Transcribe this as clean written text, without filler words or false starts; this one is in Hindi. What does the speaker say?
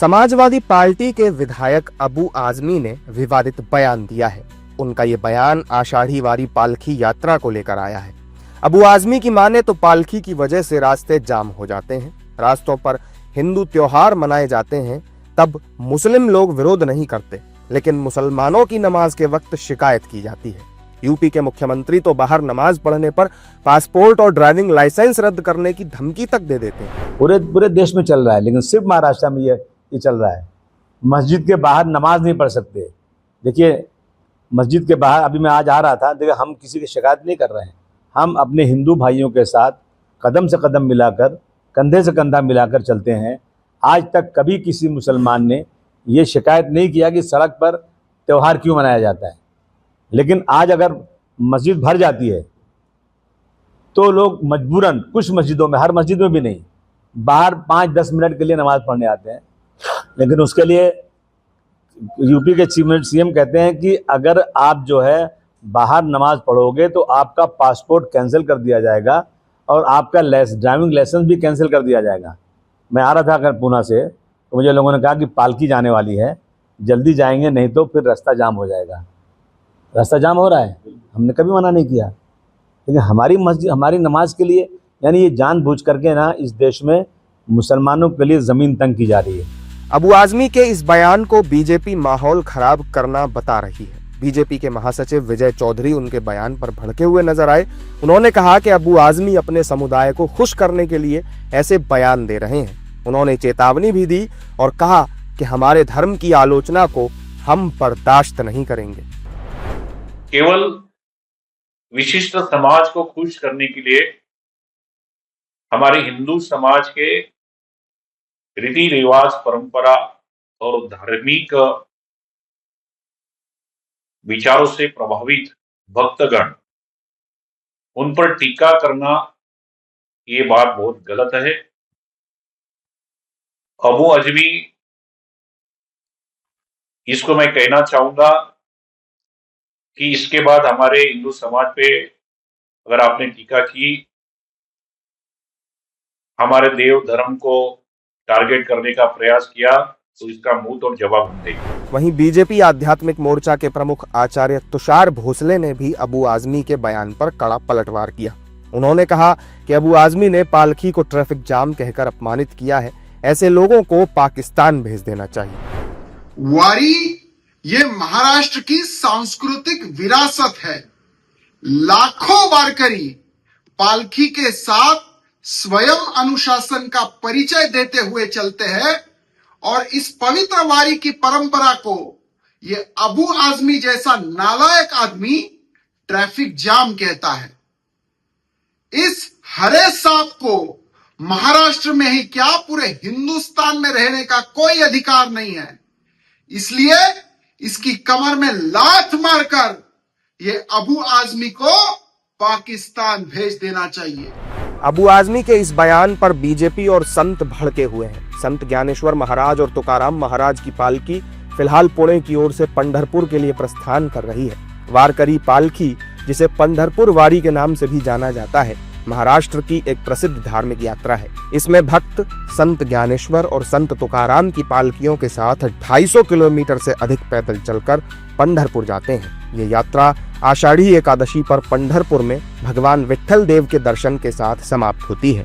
समाजवादी पार्टी के विधायक अबू आजमी ने विवादित बयान दिया है। उनका ये बयान आषाढ़ी वारी पालकी यात्रा को लेकर आया है। अबू आजमी की माने तो पालकी की वजह से रास्ते जाम हो जाते हैं, रास्तों पर हिंदू त्योहार मनाए जाते हैं, तब मुस्लिम लोग विरोध नहीं करते, लेकिन मुसलमानों की नमाज के वक्त शिकायत की जाती है। यूपी के मुख्यमंत्री तो बाहर नमाज पढ़ने पर पासपोर्ट और ड्राइविंग लाइसेंस रद्द करने की धमकी तक दे देते हैं। पूरे देश में चल रहा है, लेकिन सिर्फ महाराष्ट्र में ये चल रहा है। मस्जिद के बाहर नमाज नहीं पढ़ सकते। देखिए, मस्जिद के बाहर अभी मैं आज आ रहा था, देखिए हम किसी की शिकायत नहीं कर रहे हैं। हम अपने हिंदू भाइयों के साथ कदम से कदम मिलाकर, कंधे से कंधा मिलाकर चलते हैं। आज तक कभी किसी मुसलमान ने ये शिकायत नहीं किया कि सड़क पर त्यौहार क्यों मनाया जाता है। लेकिन आज अगर मस्जिद भर जाती है तो लोग मजबूरन, कुछ मस्जिदों में, हर मस्जिद में भी नहीं, बाहर 5-10 मिनट के लिए नमाज़ पढ़ने आते हैं। लेकिन उसके लिए यूपी के सीएम कहते हैं कि अगर आप जो है बाहर नमाज पढ़ोगे तो आपका पासपोर्ट कैंसिल कर दिया जाएगा और आपका ड्राइविंग लाइसेंस भी कैंसिल कर दिया जाएगा। मैं आ रहा था अगर पूना से, तो मुझे लोगों ने कहा कि पालकी जाने वाली है, जल्दी जाएंगे, नहीं तो फिर रास्ता जाम हो जाएगा। रास्ता जाम हो रहा है, हमने कभी मना नहीं किया, लेकिन हमारी मस्जिद, हमारी नमाज के लिए, यानी ये जानबूझ करके ना इस देश में मुसलमानों के लिए ज़मीन तंग की जा रही है। अबू आजमी के इस बयान को बीजेपी माहौल खराब करना बता रही है। बीजेपी के महासचिव विजय चौधरी उनके बयान पर भड़के हुए नजर आए। उन्होंने कहा कि अबू आजमी अपने समुदाय को खुश करने के लिए ऐसे बयान दे रहे हैं। उन्होंने चेतावनी भी दी और कहा कि हमारे धर्म की आलोचना को हम बर्दाश्त नहीं करेंगे। केवल विशिष्ट समाज को खुश करने के लिए हमारे हिंदू समाज के रीति रिवाज, परंपरा और धार्मिक विचारों से प्रभावित भक्तगण, उन पर टीका करना, ये बात बहुत गलत है। अबू आजमी, इसको मैं कहना चाहूंगा कि इसके बाद हमारे हिंदू समाज पे अगर आपने टीका की, हमारे देव धर्म को टारगेट करने का प्रयास किया, तो इसका मुंह तोड़ जवाब हम देंगे। वहीं बीजेपी आध्यात्मिक मोर्चा के प्रमुख आचार्य तुषार भोसले ने भी अबू आजमी के बयान पर कड़ा पलटवार किया। उन्होंने कहा कि अबू आजमी ने पालकी को ट्रैफिक जाम कहकर अपमानित किया है। ऐसे लोगों को पाकिस्तान भेज देना चाहिए। वारी ये महाराष्ट्र की सांस्कृतिक विरासत है। लाखों वारकरी पालकी के साथ स्वयं अनुशासन का परिचय देते हुए चलते हैं और इस पवित्र वारी की परंपरा को ये अबू आजमी जैसा नालायक आदमी ट्रैफिक जाम कहता है। इस हरे सांप को महाराष्ट्र में ही क्या पूरे हिंदुस्तान में रहने का कोई अधिकार नहीं है। इसलिए इसकी कमर में लात मारकर ये अबू आजमी को पाकिस्तान भेज देना चाहिए। अबू आजमी के इस बयान पर बीजेपी और संत भड़के हुए हैं। संत ज्ञानेश्वर महाराज और तुकाराम महाराज की पालकी फिलहाल पुणे की ओर से पंढरपुर के लिए प्रस्थान कर रही है। वारकरी पालकी, जिसे पंढरपुर वारी के नाम से भी जाना जाता है, महाराष्ट्र की एक प्रसिद्ध धार्मिक यात्रा है। इसमें भक्त संत ज्ञानेश्वर और संत तुकाराम की पालकियों के साथ 250 किलोमीटर से अधिक पैदल चलकर पंढरपुर जाते हैं। ये यात्रा आषाढ़ी एकादशी पर पंढरपुर में भगवान विट्ठल देव के दर्शन के साथ समाप्त होती है।